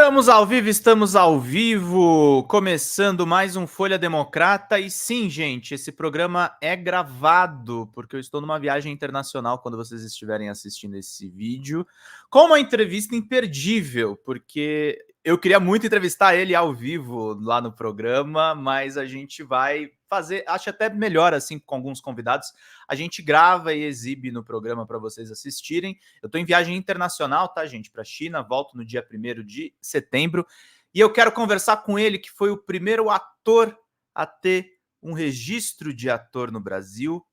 Estamos ao vivo, começando mais um Folha Democrata. E sim, gente, esse programa é gravado, porque eu estou numa viagem internacional quando vocês estiverem assistindo esse vídeo, com uma entrevista imperdível, porque eu queria muito entrevistar ele ao vivo lá no programa, mas a gente vai fazer, acho até melhor assim, com alguns convidados, a gente grava e exibe no programa para vocês assistirem. Eu estou em viagem internacional, tá, gente, para a China, volto no dia 1º de setembro, e eu quero conversar com ele, que foi o primeiro ator a ter um registro de ator no Brasil,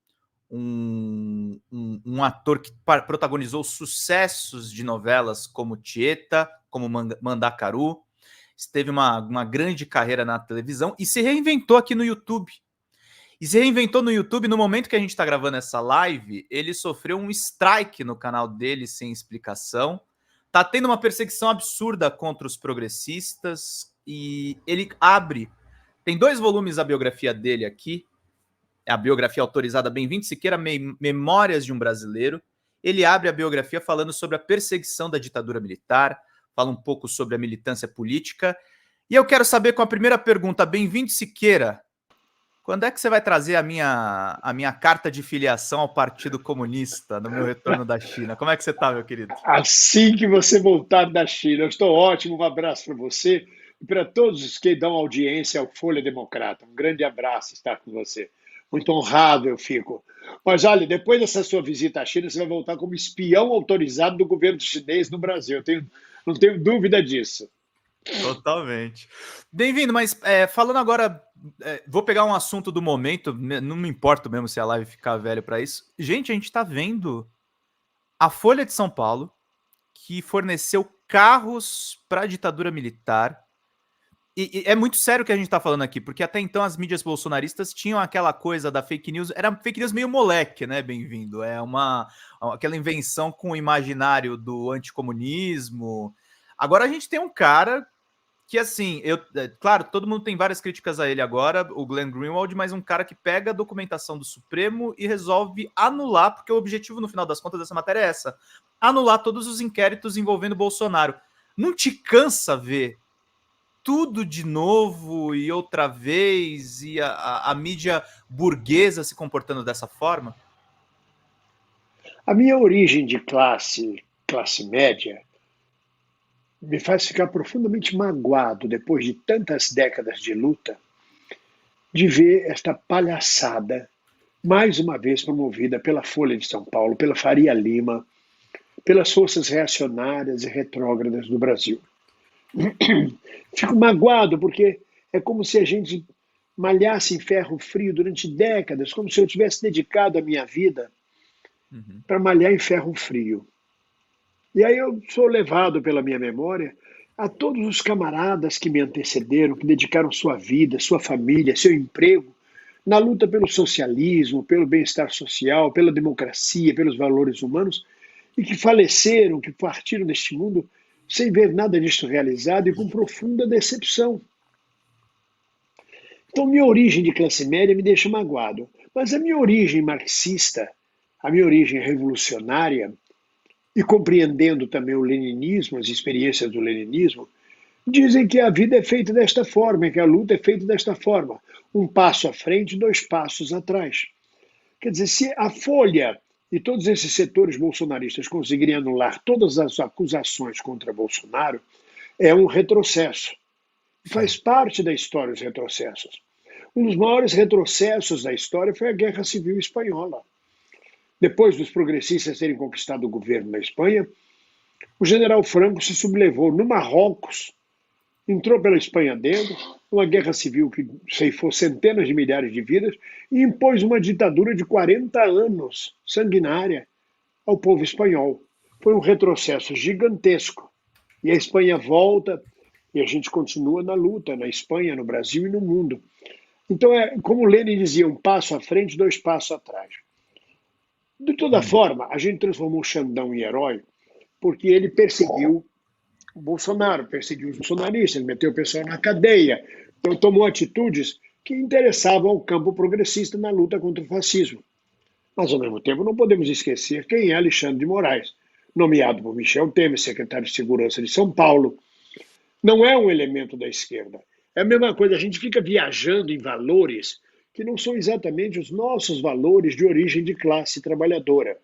um ator que protagonizou sucessos de novelas como Tieta, como Mandacaru, teve uma grande carreira na televisão e se reinventou aqui no YouTube. E se reinventou no YouTube, no momento que a gente está gravando essa live, ele sofreu um strike no canal dele sem explicação. Tá tendo uma perseguição absurda contra os progressistas e ele abre. Tem 2 volumes a biografia dele aqui, a biografia autorizada Bem-vindo Siqueira, Memórias de um Brasileiro. Ele abre a biografia falando sobre a perseguição da ditadura militar, fala um pouco sobre a militância política. E eu quero saber com a primeira pergunta, Bem-vindo Siqueira, quando é que você vai trazer a minha carta de filiação ao Partido Comunista no meu retorno da China? Como é que você está, meu querido? Assim que você voltar da China, eu estou ótimo. Um abraço para você e para todos os que dão audiência ao Folha Democrata. Um grande abraço estar com você. Muito honrado eu fico. Mas olha, depois dessa sua visita à China, você vai voltar como espião autorizado do governo chinês no Brasil. Não tenho dúvida disso. Totalmente. Bem-vindo, mas falando agora, vou pegar um assunto do momento, não me importo mesmo se a live ficar velha para isso. Gente, a gente está vendo a Folha de São Paulo, que forneceu carros para a ditadura militar. E é muito sério o que a gente tá falando aqui, porque até então as mídias bolsonaristas tinham aquela coisa da fake news, era fake news meio moleque, né, bem-vindo? Aquela invenção com o imaginário do anticomunismo. Agora a gente tem um cara que, assim, claro, todo mundo tem várias críticas a ele agora, o Glenn Greenwald, mas um cara que pega a documentação do Supremo e resolve anular, porque o objetivo, no final das contas, dessa matéria é essa, anular todos os inquéritos envolvendo Bolsonaro. Não te cansa ver tudo de novo e outra vez, e a mídia burguesa se comportando dessa forma? A minha origem de classe média, me faz ficar profundamente magoado depois de tantas décadas de luta, de ver esta palhaçada mais uma vez promovida pela Folha de São Paulo, pela Faria Lima, pelas forças reacionárias e retrógradas do Brasil. Fico magoado porque é como se a gente malhasse em ferro frio durante décadas, como se eu tivesse dedicado a minha vida para malhar em ferro frio. E aí eu sou levado pela minha memória a todos os camaradas que me antecederam, que dedicaram sua vida, sua família, seu emprego na luta pelo socialismo, pelo bem-estar social, pela democracia, pelos valores humanos, e que faleceram, que partiram deste mundo sem ver nada disso realizado e com profunda decepção. Então, minha origem de classe média me deixa magoado. Mas a minha origem marxista, a minha origem revolucionária, e compreendendo também o leninismo, as experiências do leninismo, dizem que a vida é feita desta forma, que a luta é feita desta forma. Um passo à frente, 2 passos atrás. Quer dizer, se a Folha e todos esses setores bolsonaristas conseguirem anular todas as acusações contra Bolsonaro, é um retrocesso. Faz parte da história os retrocessos. Um dos maiores retrocessos da história foi a Guerra Civil Espanhola. Depois dos progressistas terem conquistado o governo na Espanha, o general Franco se sublevou no Marrocos, entrou pela Espanha dentro, uma guerra civil que ceifou centenas de milhares de vidas e impôs uma ditadura de 40 anos, sanguinária, ao povo espanhol. Foi um retrocesso gigantesco. E a Espanha volta e a gente continua na luta, na Espanha, no Brasil e no mundo. Então, como Lenin dizia, um passo à frente, 2 passos atrás. De toda forma, a gente transformou o Xandão em herói porque ele perseguiu o Bolsonaro, perseguiu os bolsonaristas, ele meteu o pessoal na cadeia, então tomou atitudes que interessavam ao campo progressista na luta contra o fascismo. Mas, ao mesmo tempo, não podemos esquecer quem é Alexandre de Moraes, nomeado por Michel Temer, secretário de Segurança de São Paulo, Não é um elemento da esquerda. É a mesma coisa, a gente fica viajando em valores que não são exatamente os nossos valores de origem de classe trabalhadora.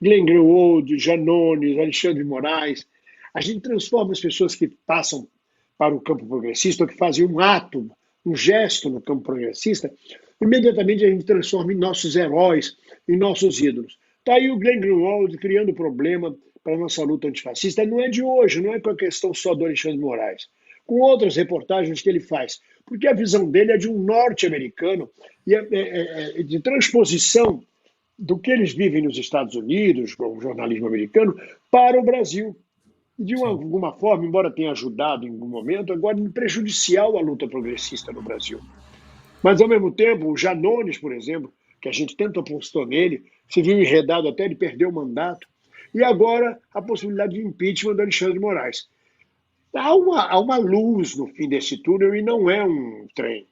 Glenn Greenwald, Janones, Alexandre de Moraes. A gente transforma as pessoas que passam para o campo progressista, ou que fazem um ato, um gesto no campo progressista, imediatamente a gente transforma em nossos heróis, em nossos ídolos. Está aí o Glenn Greenwald criando problema para a nossa luta antifascista. Não é de hoje, não é com a questão só do Alexandre de Moraes. Com outras reportagens que ele faz. Porque a visão dele é de um norte-americano e de transposição do que eles vivem nos Estados Unidos, com o jornalismo americano, para o Brasil. De alguma forma, embora tenha ajudado em algum momento, agora é prejudicial à luta progressista no Brasil. Mas, ao mesmo tempo, o Janones, por exemplo, que a gente tanto apostou nele, se viu enredado até ele perder o mandato, e agora a possibilidade de impeachment do Alexandre de Moraes. Há uma luz no fim desse túnel e não é um trem.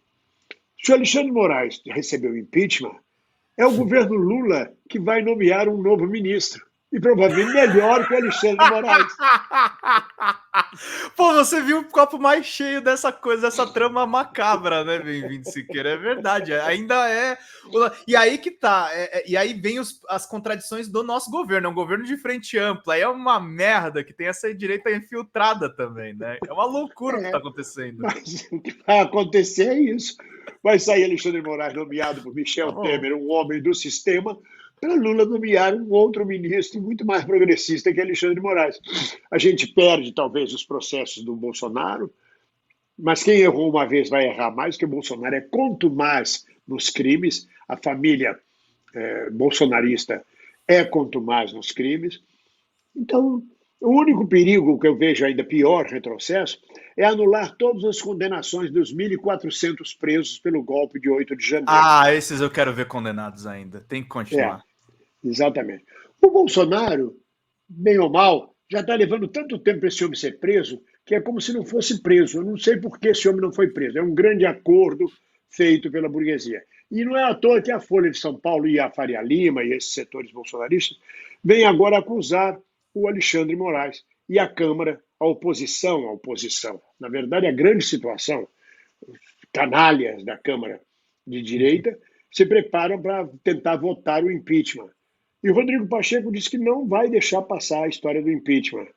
Se o Alexandre de Moraes recebeu impeachment, é o governo Lula que vai nomear um novo ministro. E provavelmente melhor que o Alexandre de Moraes. Pô, você viu o copo mais cheio dessa coisa, dessa trama macabra, né, Bem-vindo Siqueira? É verdade, ainda é. E aí que tá, e aí vem as contradições do nosso governo, é um governo de frente ampla, aí é uma merda que tem essa direita infiltrada também, né? É uma loucura o que tá acontecendo. Mas o que vai acontecer é isso. Vai sair Alexandre de Moraes nomeado por Michel Temer, um homem do sistema, para Lula nomear um outro ministro muito mais progressista que Alexandre de Moraes. A gente perde, talvez, os processos do Bolsonaro, mas quem errou uma vez vai errar mais, porque o Bolsonaro é contumaz nos crimes, a família bolsonarista é contumaz nos crimes. Então, o único perigo que eu vejo ainda pior, retrocesso, é anular todas as condenações dos 1.400 presos pelo golpe de 8 de janeiro. Ah, esses eu quero ver condenados ainda. Tem que continuar. Exatamente. O Bolsonaro, bem ou mal, já está levando tanto tempo para esse homem ser preso, que é como se não fosse preso. Eu não sei por que esse homem não foi preso. É um grande acordo feito pela burguesia. E não é à toa que a Folha de São Paulo e a Faria Lima e esses setores bolsonaristas vêm agora acusar o Alexandre de Moraes. E a Câmara, a oposição, na verdade, a grande situação, os canalhas da Câmara de direita, se preparam para tentar votar o impeachment. E o Rodrigo Pacheco disse que não vai deixar passar a história do impeachment.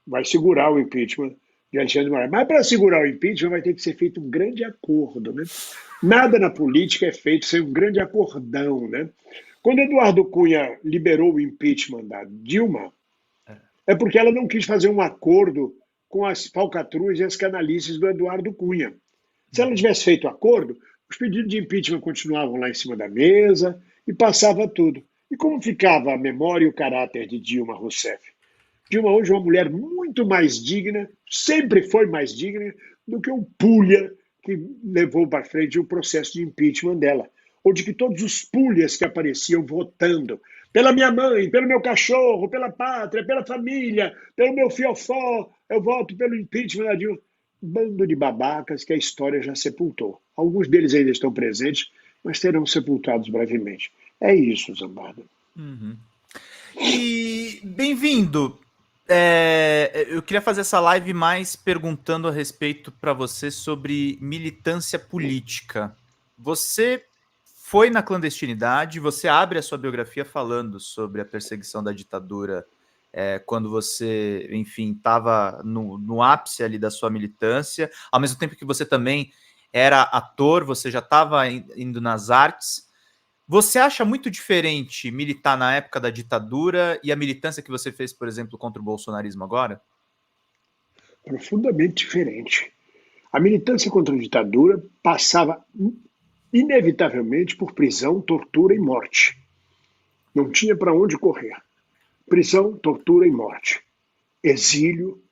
Vai segurar o impeachment de Alexandre de Moraes. Mas para segurar o impeachment vai ter que ser feito um grande acordo, né? Nada na política é feito sem um grande acordão, né? Quando Eduardo Cunha liberou o impeachment da Dilma, é porque ela não quis fazer um acordo com as falcatruas e as canalices do Eduardo Cunha. Se ela tivesse feito acordo, os pedidos de impeachment continuavam lá em cima da mesa e passava tudo. E como ficava a memória e o caráter de Dilma Rousseff? Dilma hoje é uma mulher muito mais digna, sempre foi mais digna, do que o pulha que levou para frente o processo de impeachment dela. Ou de que todos os pulhas que apareciam votando pela minha mãe, pelo meu cachorro, pela pátria, pela família, pelo meu fiofó, eu voto pelo impeachment da Dilma. Bando de babacas que a história já sepultou. Alguns deles ainda estão presentes, mas serão sepultados brevemente. É isso, Zambada. Uhum. E bem-vindo. Eu queria fazer essa live mais perguntando a respeito para você sobre militância política. Você foi na clandestinidade, você abre a sua biografia falando sobre a perseguição da ditadura quando você, enfim, estava no ápice ali da sua militância, ao mesmo tempo que você também era ator, você já estava indo nas artes. Você acha muito diferente militar na época da ditadura e a militância que você fez, por exemplo, contra o bolsonarismo agora? Profundamente diferente. A militância contra a ditadura passava inevitavelmente por prisão, tortura e morte. Não tinha para onde correr. Prisão, tortura e morte. Exílio,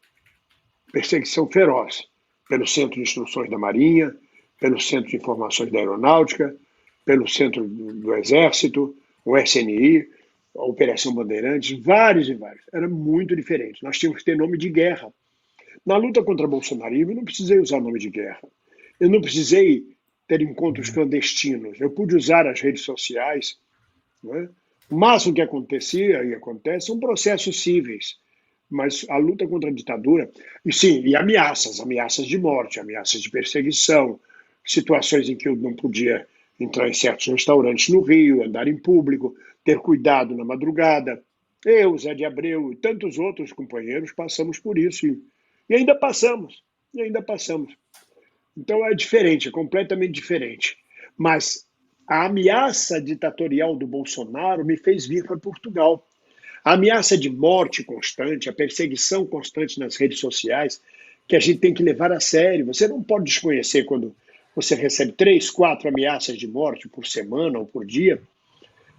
perseguição feroz pelo Centro de Instruções da Marinha, pelo Centro de Informações da Aeronáutica, pelo Centro do Exército, o SNI, a Operação Bandeirantes, vários e vários. Era muito diferente. Nós tínhamos que ter nome de guerra. Na luta contra o bolsonarismo, eu não precisei usar nome de guerra. Eu não precisei ter encontros clandestinos. Eu pude usar as redes sociais. Não é? O máximo que acontecia e acontece são processos cíveis. Mas a luta contra a ditadura, e sim, e ameaças de morte, ameaças de perseguição, situações em que eu não podia entrar em certos restaurantes no Rio, andar em público, ter cuidado na madrugada. Eu, Zé de Abreu e tantos outros companheiros passamos por isso e ainda passamos, e ainda passamos. Então é diferente, é completamente diferente. Mas a ameaça ditatorial do Bolsonaro me fez vir para Portugal. A ameaça de morte constante, a perseguição constante nas redes sociais, que a gente tem que levar a sério. Você não pode desconhecer quando você recebe 3, 4 ameaças de morte por semana ou por dia.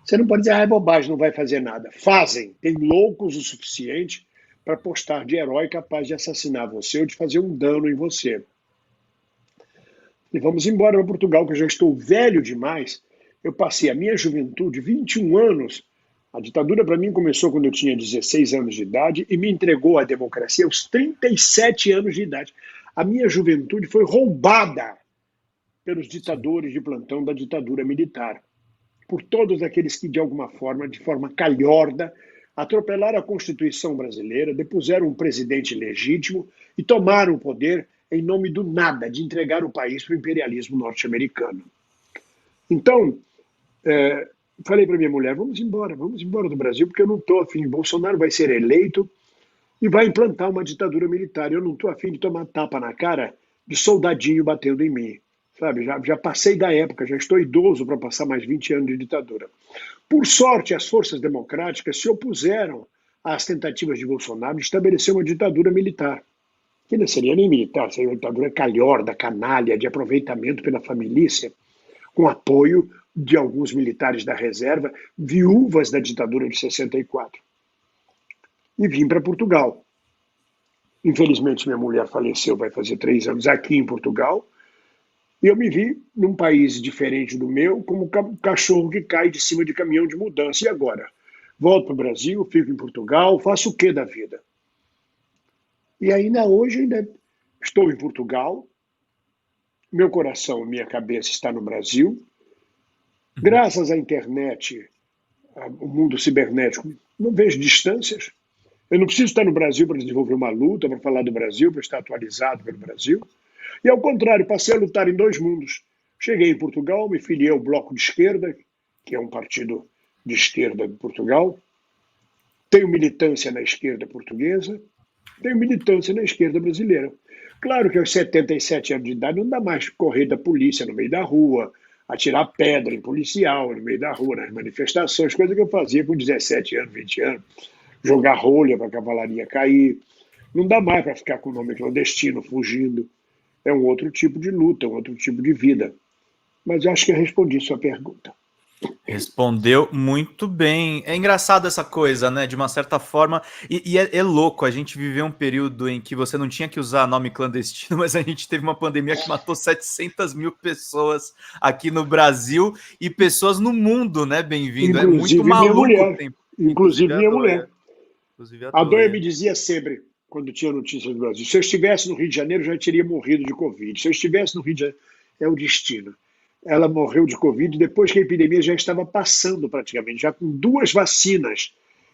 Você não pode dizer, é bobagem, não vai fazer nada. Fazem. Tem loucos o suficiente para postar de herói capaz de assassinar você ou de fazer um dano em você. E vamos embora para Portugal, que eu já estou velho demais. Eu passei a minha juventude, 21 anos. A ditadura para mim começou quando eu tinha 16 anos de idade e me entregou a democracia aos 37 anos de idade. A minha juventude foi roubada pelos ditadores de plantão da ditadura militar, por todos aqueles que, de alguma forma, de forma calhorda, atropelaram a Constituição brasileira, depuseram um presidente legítimo e tomaram o poder em nome do nada, de entregar o país para o imperialismo norte-americano. Então, falei para minha mulher, vamos embora do Brasil, porque eu não estou afim. Bolsonaro vai ser eleito e vai implantar uma ditadura militar. Eu não estou afim de tomar tapa na cara de soldadinho batendo em mim. Sabe, já passei da época, já estou idoso para passar mais 20 anos de ditadura. Por sorte, as forças democráticas se opuseram às tentativas de Bolsonaro de estabelecer uma ditadura militar, que não seria nem militar, seria uma ditadura calhorda, canalha, de aproveitamento pela família, com apoio de alguns militares da reserva, viúvas da ditadura de 64. E vim para Portugal. Infelizmente, minha mulher faleceu, vai fazer 3 anos aqui em Portugal, e eu me vi num país diferente do meu, como um cachorro que cai de cima de caminhão de mudança. E agora? Volto para o Brasil, fico em Portugal, faço o que da vida? E ainda hoje ainda estou em Portugal, meu coração, minha cabeça está no Brasil. Graças à internet, o mundo cibernético, não vejo distâncias. Eu não preciso estar no Brasil para desenvolver uma luta, para falar do Brasil, para estar atualizado pelo Brasil. E, ao contrário, passei a lutar em 2 mundos. Cheguei em Portugal, me filiei ao Bloco de Esquerda, que é um partido de esquerda de Portugal. Tenho militância na esquerda portuguesa, tenho militância na esquerda brasileira. Claro que aos 77 anos de idade não dá mais correr da polícia no meio da rua, atirar pedra em policial no meio da rua, nas manifestações, coisa que eu fazia com 17 anos, 20 anos. Jogar rolha para a cavalaria cair. Não dá mais para ficar com o nome clandestino, fugindo. É um outro tipo de luta, um outro tipo de vida. Mas eu acho que eu respondi sua pergunta. Respondeu muito bem. É engraçado essa coisa, né? De uma certa forma. E é louco, a gente viveu um período em que você não tinha que usar nome clandestino, mas a gente teve uma pandemia que matou 700 mil pessoas aqui no Brasil e pessoas no mundo, né? Bem-vindo. É muito Inclusive minha maluco o mulher. tempo. Inclusive minha mulher. Inclusive a A Dóia Dóia. me dizia sempre, quando tinha notícias do Brasil, se eu estivesse no Rio de Janeiro, já teria morrido de Covid. Se eu estivesse no Rio de Janeiro, é o destino. Ela morreu de Covid depois que a epidemia já estava passando praticamente, já com 2 vacinas.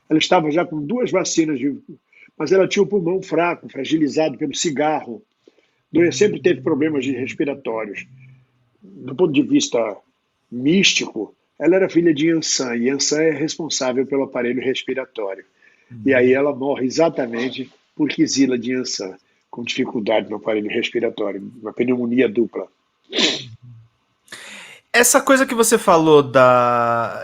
Ela estava já com 2 vacinas, mas ela tinha o pulmão fraco, fragilizado pelo cigarro. Dóia sempre teve problemas respiratórios. Do ponto de vista místico, ela era filha de Yansan, e Yansan é responsável pelo aparelho respiratório. E aí ela morre exatamente por quisila de Yansan, com dificuldade no aparelho respiratório, uma pneumonia dupla. Essa coisa que você falou da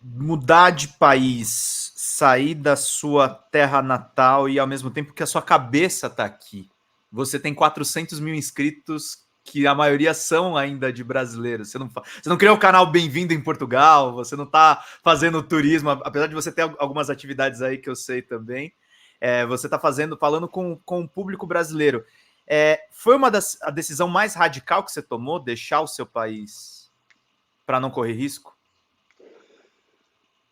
mudar de país, sair da sua terra natal e ao mesmo tempo que a sua cabeça está aqui. Você tem 400 mil inscritos, que a maioria são ainda de brasileiros. Você não criou o canal Bem-vindo em Portugal, você não está fazendo turismo, apesar de você ter algumas atividades aí que eu sei também. Você está falando com o público brasileiro. Foi a decisão mais radical que você tomou, deixar o seu país para não correr risco?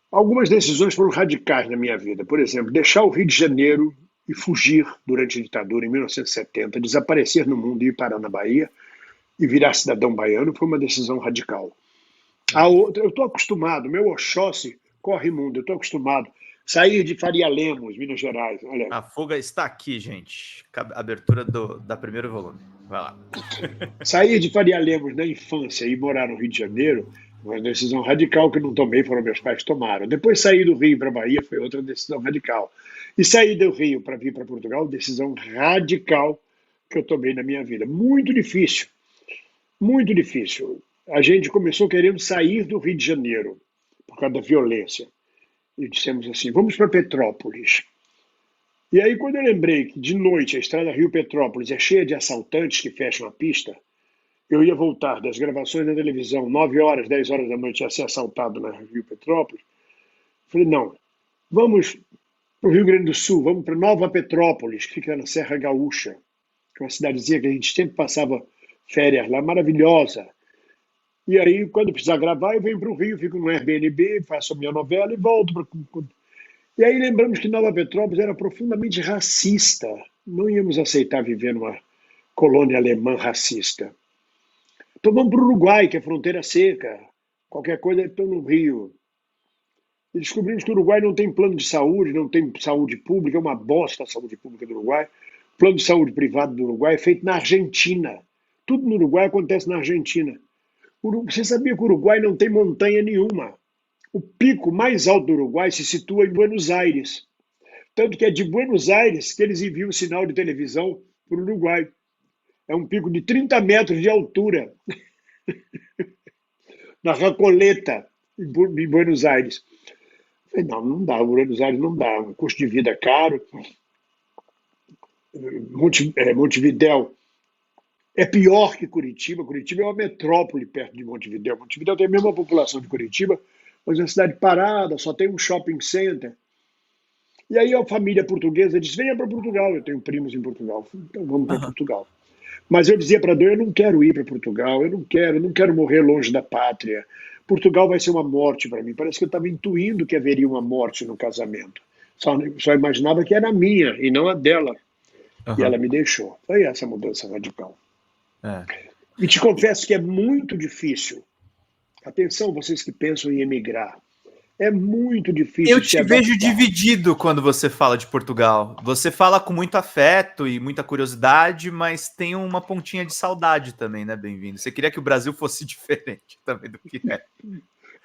Algumas decisões foram radicais na minha vida. Por exemplo, deixar o Rio de Janeiro e fugir durante a ditadura em 1970, desaparecer no mundo e ir parar na Bahia e virar cidadão baiano foi uma decisão radical. A outra, eu estou acostumado, meu Oxóssi corre mundo, eu estou acostumado. Sair de Faria Lemos, Minas Gerais. Olha, A fuga está aqui, gente. Abertura da primeiro volume. Vai lá. sair de Faria Lemos na infância e morar no Rio de Janeiro, uma decisão radical que não tomei, foram meus pais que tomaram. Depois sair do Rio para a Bahia foi outra decisão radical. E sair do Rio para vir para Portugal, decisão radical que eu tomei na minha vida. Muito difícil, muito difícil. A gente começou querendo sair do Rio de Janeiro por causa da violência. E dissemos assim, vamos para Petrópolis. E aí, quando eu lembrei que de noite a estrada Rio-Petrópolis é cheia de assaltantes que fecham a pista, eu ia voltar das gravações da televisão, 9 horas, 10 horas da noite, ia ser assaltado na Rio-Petrópolis. Falei, não, vamos para o Rio Grande do Sul, vamos para Nova Petrópolis, que fica na Serra Gaúcha, que é uma cidadezinha que a gente sempre passava férias lá, maravilhosa. E aí, quando precisar gravar, eu venho para o Rio, fico no Airbnb, faço a minha novela e volto para. E aí lembramos que Nova Petrópolis era profundamente racista. Não íamos aceitar viver numa colônia alemã racista. Então vamos para o Uruguai, que é fronteira seca. Qualquer coisa, estou no Rio. E descobrimos que o Uruguai não tem plano de saúde, não tem saúde pública, é uma bosta a saúde pública do Uruguai. O plano de saúde privado do Uruguai é feito na Argentina. Tudo no Uruguai acontece na Argentina. Você sabia que o Uruguai não tem montanha nenhuma? O pico mais alto do Uruguai se situa em Buenos Aires. Tanto que é de Buenos Aires que eles enviam o sinal de televisão para o Uruguai. É um pico de 30 metros de altura, na Recoleta, em Buenos Aires. Eu falei, não, não dá, Buenos Aires não dá, um custo de vida caro. Montevidéu é pior que Curitiba. Curitiba é uma metrópole perto de Montevidéu. Montevidéu tem a mesma população de Curitiba, mas é uma cidade parada, só tem um shopping center. E aí a família portuguesa disse, venha para Portugal, eu tenho primos em Portugal. Então vamos para Portugal. Mas eu dizia para Deus, eu não quero ir para Portugal, eu não quero morrer longe da pátria. Portugal vai ser uma morte para mim. Parece que eu estava intuindo que haveria uma morte no casamento. Só imaginava que era a minha e não a dela. E ela me deixou. Foi essa mudança radical. E te confesso que é muito difícil. Atenção, vocês que pensam em emigrar. É muito difícil. Eu te vejo dividido quando você fala de Portugal. Você fala com muito afeto e muita curiosidade, mas tem uma pontinha de saudade também, né, Bem-vindo? Você queria que o Brasil fosse diferente também do que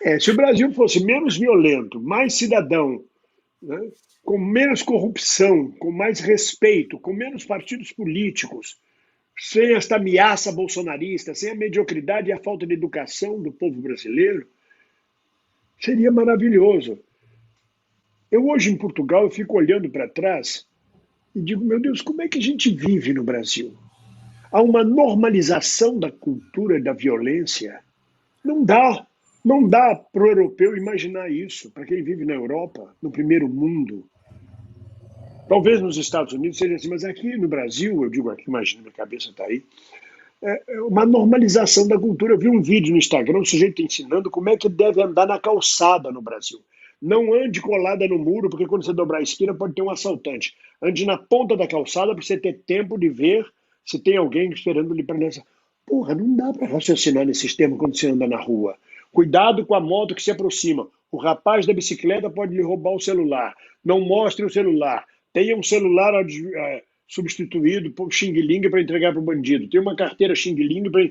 é. Se o Brasil fosse menos violento, mais cidadão, né, com menos corrupção, com mais respeito, com menos partidos políticos, sem esta ameaça bolsonarista, sem a mediocridade e a falta de educação do povo brasileiro, seria maravilhoso. Eu hoje em Portugal, eu fico olhando para trás e digo, meu Deus, como é que a gente vive no Brasil? Há uma normalização da cultura da violência. Não dá para o europeu imaginar isso, para quem vive na Europa, no primeiro mundo. Talvez nos Estados Unidos seja assim, mas aqui no Brasil, eu digo aqui, imagina, minha cabeça está aí, é uma normalização da cultura. Eu vi um vídeo no Instagram, um sujeito ensinando como é que deve andar na calçada no Brasil. Não ande colada no muro, porque quando você dobrar a esquina pode ter um assaltante. Ande na ponta da calçada para você ter tempo de ver se tem alguém esperando ali para nessa. Porra, não dá para raciocinar nesse sistema quando você anda na rua. Cuidado com a moto que se aproxima. O rapaz da bicicleta pode lhe roubar o celular. Não mostre o celular. Tenha um celular substituído por Xing Ling para entregar para o bandido. Tem uma carteira Xing Ling para.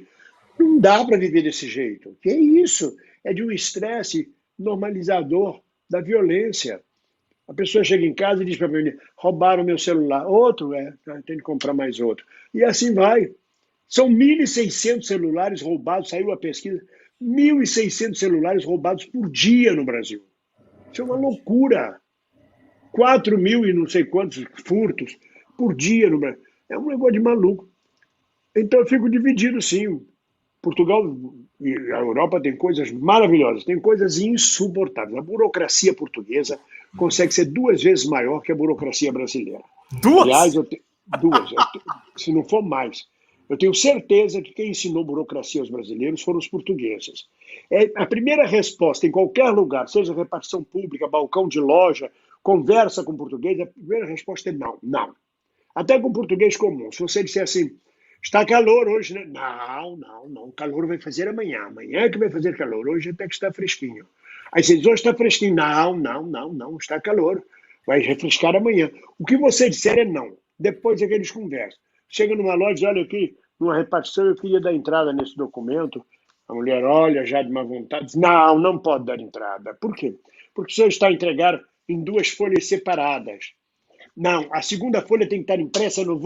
Não dá para viver desse jeito. Que é isso? É de um estresse normalizador da violência. A pessoa chega em casa e diz para mim, roubaram meu celular. Outro, tem que comprar mais outro. E assim vai. São 1.600 celulares roubados, saiu a pesquisa, 1.600 celulares roubados por dia no Brasil. Isso é uma loucura. 4 mil e não sei quantos furtos por dia no Brasil. É um negócio de maluco. Então eu fico dividido, sim. Portugal e a Europa tem coisas maravilhosas, tem coisas insuportáveis. A burocracia portuguesa consegue ser 2 vezes maior que a burocracia brasileira. 2? Aliás, 2, se não for mais. Eu tenho certeza que quem ensinou burocracia aos brasileiros foram os portugueses. A primeira resposta em qualquer lugar, seja repartição pública, balcão de loja, conversa com português, a primeira resposta é não, não. Até com português comum. Se você disser assim, está calor hoje, né? Não, calor vai fazer amanhã. Amanhã é que vai fazer calor, hoje até que está fresquinho. Aí você diz, hoje está fresquinho. Não, não, não, não, está calor. Vai refrescar amanhã. O que você disser é não. Depois é que eles conversam. Chega numa loja e diz, olha aqui, numa repartição eu queria dar entrada nesse documento. A mulher olha já de má vontade, diz, não, não pode dar entrada. Por quê? Porque o senhor está a entregar em duas folhas separadas. Não, a segunda folha tem que estar impressa no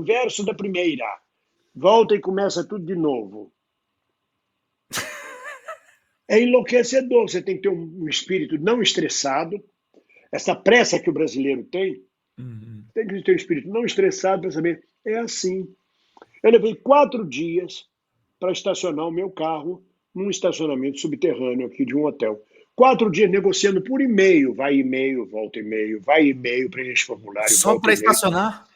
verso da primeira. Volta e começa tudo de novo. É enlouquecedor. Você tem que ter um espírito não estressado. Essa pressa que o brasileiro tem que ter um espírito não estressado para saber, é assim. Eu levei 4 dias para estacionar o meu carro num estacionamento subterrâneo aqui de um hotel. 4 dias negociando por e-mail. Vai e-mail, volta e-mail, vai e-mail, preenche formulário, Só volta para e-mail. estacionar?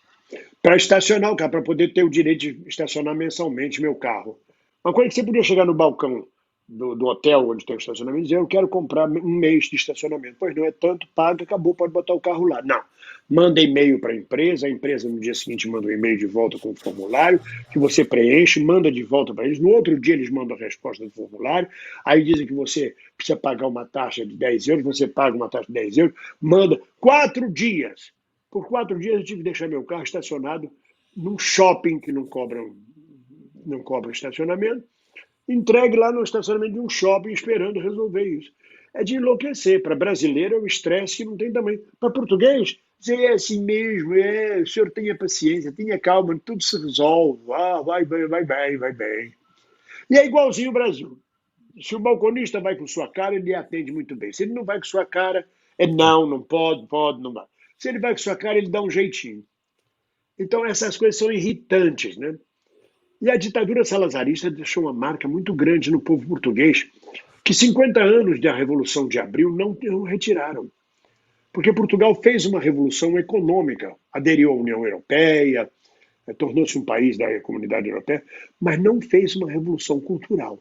Para estacionar o carro, para poder ter o direito de estacionar mensalmente meu carro. Uma coisa que você podia chegar no balcão do hotel onde tem o estacionamento e dizer, eu quero comprar um mês de estacionamento. Pois não é tanto, paga, acabou, pode botar o carro lá. Não. Manda e-mail para a empresa no dia seguinte manda um e-mail de volta com o formulário, que você preenche, manda de volta para eles. No outro dia eles mandam a resposta do formulário, aí dizem que você precisa pagar uma taxa de 10 euros, você paga uma taxa de 10 euros, manda 4 dias. Por 4 dias eu tive que deixar meu carro estacionado num shopping que não cobra estacionamento, entregue lá no estacionamento de um shopping esperando resolver isso. É de enlouquecer. Para brasileiro é um estresse que não tem tamanho. Para português, é assim mesmo, o senhor tenha paciência, tenha calma, tudo se resolve. Ah, vai bem, vai bem, vai bem. E é igualzinho o Brasil. Se o balconista vai com sua cara, ele atende muito bem. Se ele não vai com sua cara, é não, não pode, pode, não vai. Se ele vai com sua cara, ele dá um jeitinho. Então, essas coisas são irritantes, né? E a ditadura salazarista deixou uma marca muito grande no povo português, que 50 anos da Revolução de Abril não retiraram. Porque Portugal fez uma revolução econômica, aderiu à União Europeia, tornou-se um país da Comunidade Europeia, mas não fez uma revolução cultural.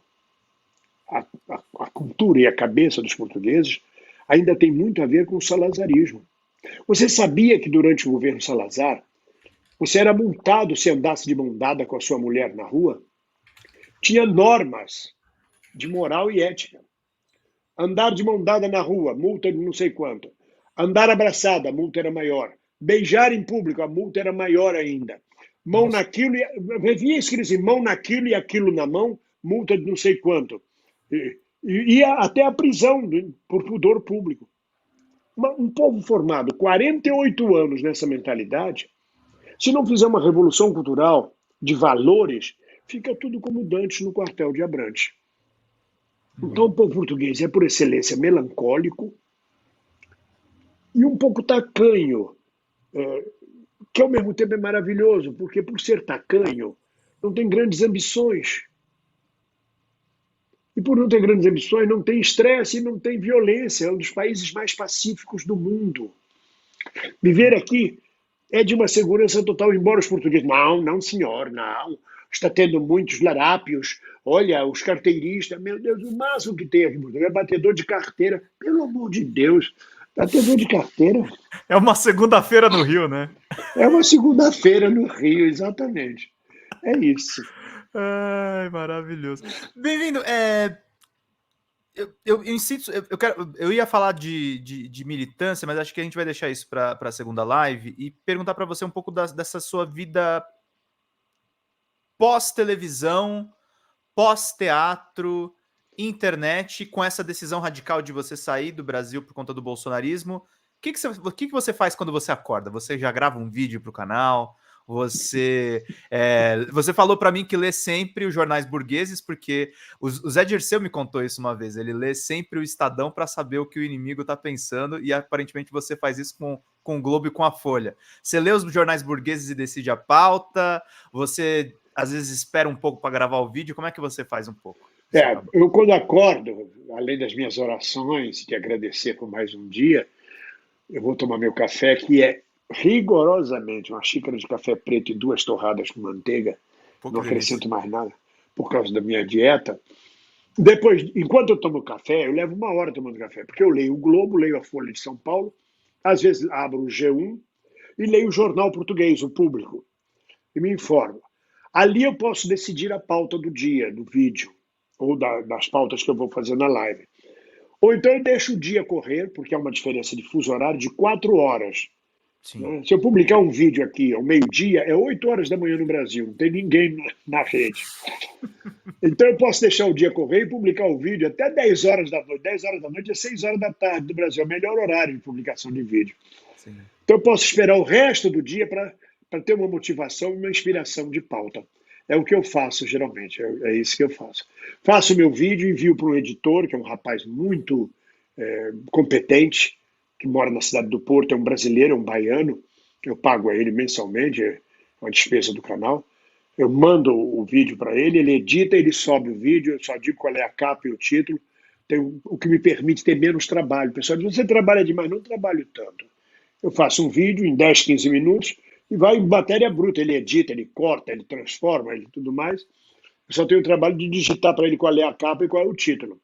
A cultura e a cabeça dos portugueses ainda tem muito a ver com o salazarismo. Você sabia que durante o governo Salazar, você era multado se andasse de mão dada com a sua mulher na rua? Tinha normas de moral e ética. Andar de mão dada na rua, multa de não sei quanto. Andar abraçada, a multa era maior. Beijar em público, a multa era maior ainda. Mão Nossa. naquilo, vinha escrito assim, mão naquilo e aquilo na mão, multa de não sei quanto. E ia até a prisão por pudor público. Um povo formado 48 anos nessa mentalidade, se não fizer uma revolução cultural de valores, fica tudo como Dantes no quartel de Abrantes. Então, o povo português é, por excelência, melancólico e um pouco tacanho, que ao mesmo tempo é maravilhoso, porque por ser tacanho, não tem grandes ambições. E por não ter grandes ambições, não tem estresse e não tem violência. É um dos países mais pacíficos do mundo. Viver aqui é de uma segurança total, embora os portugueses, não, não senhor, não, está tendo muitos larápios, olha, os carteiristas, meu Deus, o máximo que tem aqui em Portugal é batedor de carteira, pelo amor de Deus, batedor de carteira É uma segunda-feira no Rio, né? é uma segunda-feira no Rio, exatamente, é isso. Ai, maravilhoso. Bem-vindo. Eu insisto, eu ia falar de militância, mas acho que a gente vai deixar isso para a segunda live e perguntar para você um pouco dessa sua vida pós-televisão, pós-teatro, internet, com essa decisão radical de você sair do Brasil por conta do bolsonarismo. O que você faz quando você acorda? Você já grava um vídeo para o canal? Você falou para mim que lê sempre os jornais burgueses, porque o Zé Dirceu me contou isso uma vez. Ele lê sempre o Estadão para saber o que o inimigo está pensando, e aparentemente você faz isso com o Globo e com a Folha. Você lê os jornais burgueses e decide a pauta? Você às vezes espera um pouco para gravar o vídeo? Como é que você faz um pouco? Eu quando acordo, além das minhas orações, de agradecer por mais um dia, eu vou tomar meu café, que é rigorosamente uma xícara de café preto e 2 torradas com manteiga. Pô, Não que delícia. acrescento mais nada por causa da minha dieta. Depois, enquanto eu tomo café, eu levo 1 hora tomando café, porque eu leio o Globo, leio a Folha de São Paulo, às vezes abro o G1 e leio o jornal português, o Público, e me informo. Ali eu posso decidir a pauta do dia, do vídeo, ou das pautas que eu vou fazer na live. Ou então eu deixo o dia correr, porque há uma diferença de fuso horário de 4 horas. Sim. Né? Se eu publicar um vídeo aqui ao meio-dia, é 8 horas da manhã no Brasil, não tem ninguém na rede. Então eu posso deixar o dia correr e publicar o vídeo até 10 horas da noite. 10 horas da noite é 6 horas da tarde do Brasil, é o melhor horário de publicação de vídeo. Sim. Então eu posso esperar o resto do dia para ter uma motivação e uma inspiração de pauta. É o que eu faço geralmente, é isso que eu faço. Faço o meu vídeo, envio para um editor, que é um rapaz muito competente, que mora na cidade do Porto, é um brasileiro, é um baiano, eu pago a ele mensalmente, é uma despesa do canal. Eu mando o vídeo para ele, ele edita, ele sobe o vídeo, eu só digo qual é a capa e o título, o que me permite ter menos trabalho. O pessoal diz, você trabalha demais, não trabalho tanto. Eu faço um vídeo em 10, 15 minutos e vai em matéria bruta. Ele edita, ele corta, ele transforma, ele tudo mais. Eu só tenho o trabalho de digitar para ele qual é a capa e qual é o título.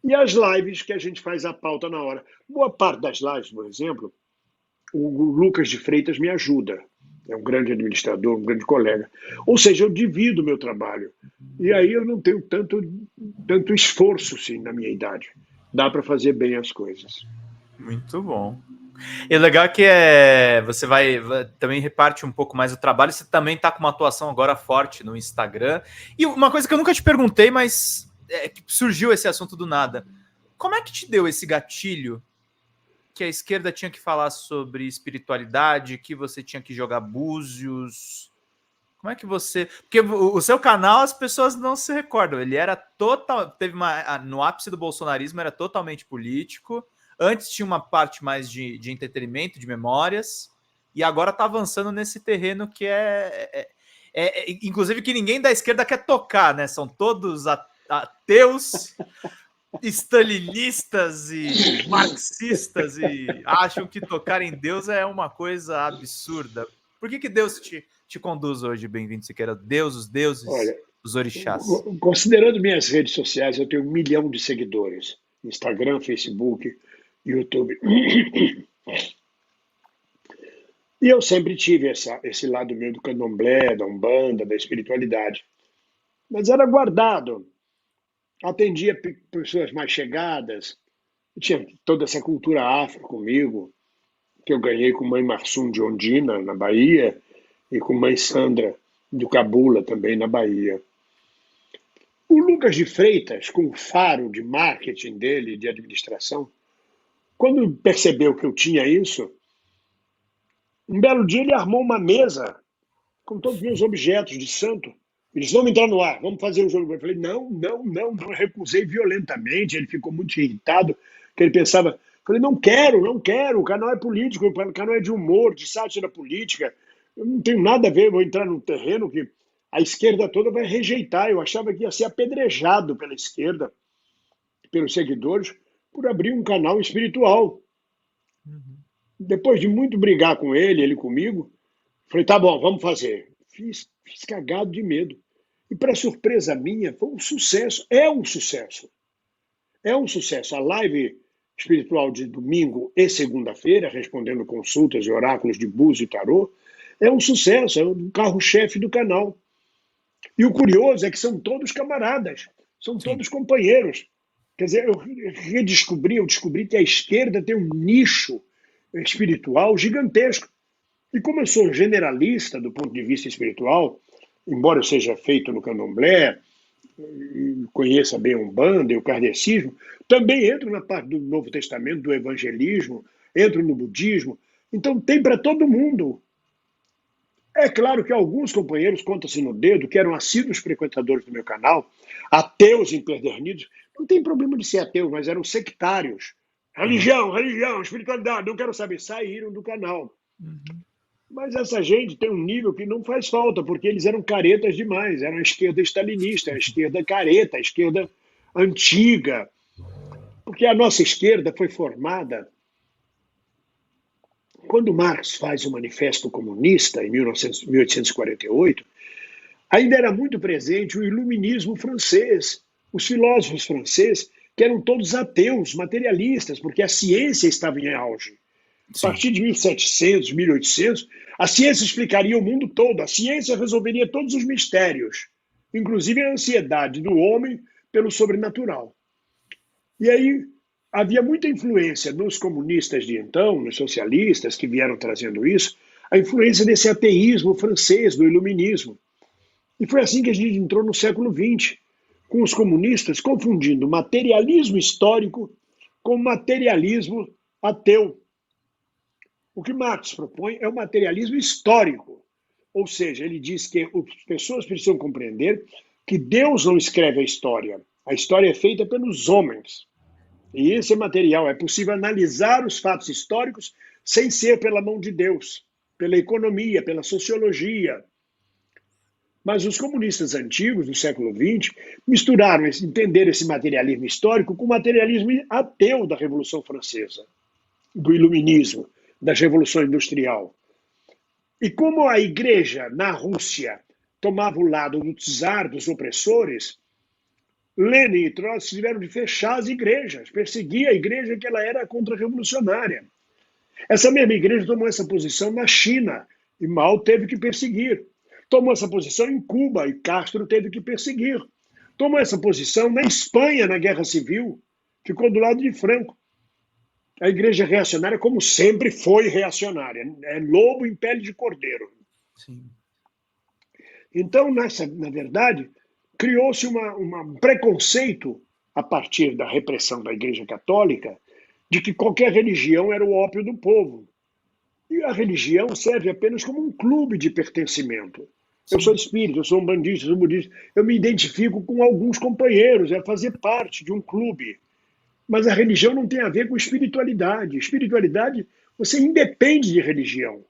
E as lives que a gente faz a pauta na hora. Boa parte das lives, por exemplo, o Lucas de Freitas me ajuda. É um grande administrador, um grande colega. Ou seja, eu divido o meu trabalho. E aí eu não tenho tanto esforço, sim, na minha idade. Dá para fazer bem as coisas. Muito bom. E o legal é que você também reparte um pouco mais o trabalho. Você também está com uma atuação agora forte no Instagram. E uma coisa que eu nunca te perguntei, mas que surgiu esse assunto do nada. Como é que te deu esse gatilho que a esquerda tinha que falar sobre espiritualidade, que você tinha que jogar búzios? Como é que você... Porque o seu canal as pessoas não se recordam. Ele era no ápice do bolsonarismo era totalmente político. Antes tinha uma parte mais de entretenimento, de memórias, e agora está avançando nesse terreno que inclusive que ninguém da esquerda quer tocar, né? São todos ateus, stalinistas e marxistas e acham que tocar em Deus é uma coisa absurda. Por que Deus te conduz hoje, Bem-vindo Siqueira? Deus, os deuses, Olha, os orixás. considerando minhas redes sociais, eu tenho 1 milhão de seguidores. Instagram, Facebook, YouTube. E eu sempre tive esse lado meu do candomblé, da umbanda, da espiritualidade. Mas era guardado. Atendia pessoas mais chegadas. Eu tinha toda essa cultura afro comigo, que eu ganhei com mãe Marsum de Ondina, na Bahia, e com mãe Sandra do Cabula, também na Bahia. O Lucas de Freitas, com o faro de marketing dele, de administração, quando percebeu que eu tinha isso, um belo dia ele armou uma mesa com todos os meus objetos de santo. Eles vão entrar no ar, vamos fazer o jogo. Eu falei, não, não, não, não. Eu recusei violentamente. Ele ficou muito irritado, porque ele pensava, eu falei, não quero, não quero, o canal é político, o canal é de humor, de sátira política. Eu não tenho nada a ver, vou entrar num terreno que a esquerda toda vai rejeitar. Eu achava que ia ser apedrejado pela esquerda, pelos seguidores, por abrir um canal espiritual. Uhum. Depois de muito brigar com ele comigo, falei, tá bom, vamos fazer. Fiz cagado de medo. E, para surpresa minha, foi um sucesso. É um sucesso. É um sucesso. A live espiritual de domingo e segunda-feira, respondendo consultas e oráculos de búzio e tarô, é um sucesso. É o carro-chefe do canal. E o curioso é que são todos camaradas. São todos companheiros. Quer dizer, eu descobri que a esquerda tem um nicho espiritual gigantesco. E como eu sou generalista do ponto de vista espiritual, embora eu seja feito no candomblé, conheça bem a Umbanda e o kardecismo, também entro na parte do Novo Testamento, do evangelismo, entro no budismo. Então tem para todo mundo. É claro que alguns companheiros, conta-se no dedo, que eram assíduos frequentadores do meu canal, ateus empedernidos, não tem problema de ser ateu, mas eram sectários. Religião, religião, espiritualidade, não quero saber, saíram do canal. Uhum. Mas essa gente tem um nível que não faz falta, porque eles eram caretas demais, eram a esquerda stalinista, a esquerda careta, a esquerda antiga. Porque a nossa esquerda foi formada quando Marx faz o Manifesto Comunista, em 1848, ainda era muito presente o iluminismo francês, os filósofos franceses, que eram todos ateus, materialistas, porque a ciência estava em auge. A partir de 1700, 1800, a ciência explicaria o mundo todo, a ciência resolveria todos os mistérios, inclusive a ansiedade do homem pelo sobrenatural. E aí havia muita influência nos comunistas de então, nos socialistas que vieram trazendo isso, a influência desse ateísmo francês, do iluminismo. E foi assim que a gente entrou no século XX, com os comunistas confundindo materialismo histórico com materialismo ateu. O que Marx propõe é o materialismo histórico, ou seja, ele diz que as pessoas precisam compreender que Deus não escreve a história é feita pelos homens. E esse é material, é possível analisar os fatos históricos sem ser pela mão de Deus, pela economia, pela sociologia. Mas os comunistas antigos, do século XX, misturaram, entenderam esse materialismo histórico com o materialismo ateu da Revolução Francesa, do Iluminismo, da Revolução Industrial. E como a igreja na Rússia tomava o lado do czar, dos opressores, Lenin e Trotsky tiveram de fechar as igrejas, perseguir a igreja que ela era contra-revolucionária. Essa mesma igreja tomou essa posição na China e Mao teve que perseguir. Tomou essa posição em Cuba e Castro teve que perseguir. Tomou essa posição na Espanha, na Guerra Civil, ficou do lado de Franco. A igreja reacionária, como sempre, foi reacionária. É lobo em pele de cordeiro. Sim. Então, na verdade, criou-se um preconceito, a partir da repressão da Igreja Católica, de que qualquer religião era o ópio do povo. E a religião serve apenas como um clube de pertencimento. Sim. Eu sou espírita, eu sou umbandista, eu sou budista. Eu me identifico com alguns companheiros, é fazer parte de um clube. Mas a religião não tem a ver com espiritualidade. Espiritualidade, você independe de religião.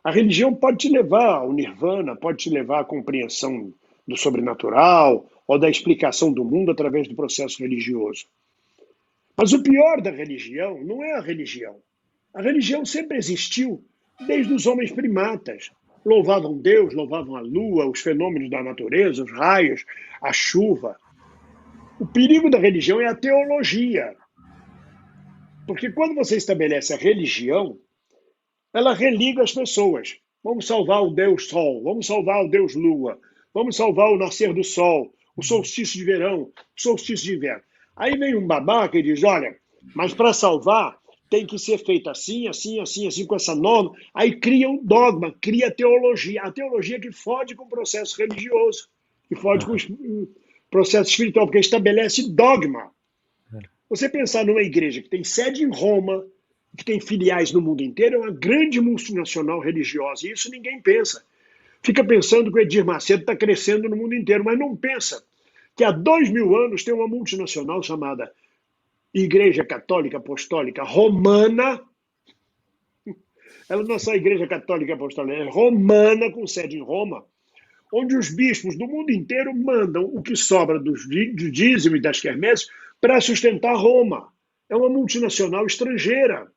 A religião pode te levar ao nirvana, pode te levar à compreensão do sobrenatural ou da explicação do mundo através do processo religioso. Mas o pior da religião não é a religião. A religião sempre existiu, desde os homens primatas. Louvavam Deus, louvavam a lua, os fenômenos da natureza, os raios, a chuva. O perigo da religião é a teologia. Porque quando você estabelece a religião, ela religa as pessoas. Vamos salvar o Deus Sol, vamos salvar o Deus Lua, vamos salvar o nascer do Sol, o solstício de verão, o solstício de inverno. Aí vem um babaca e diz, olha, mas para salvar tem que ser feito assim, assim, assim, assim, com essa norma. Aí cria um dogma, cria a teologia. A teologia que fode com o processo religioso, que fode com o processo espiritual, porque estabelece dogma. Você pensar numa igreja que tem sede em Roma, que tem filiais no mundo inteiro, é uma grande multinacional religiosa, e isso ninguém pensa. Fica pensando que o Edir Macedo está crescendo no mundo inteiro, mas não pensa que há 2000 anos tem uma multinacional chamada Igreja Católica Apostólica Romana. Ela não é só Igreja Católica Apostólica, é romana, com sede em Roma, onde os bispos do mundo inteiro mandam o que sobra do dízimo e das quermesses para sustentar Roma. É uma multinacional estrangeira.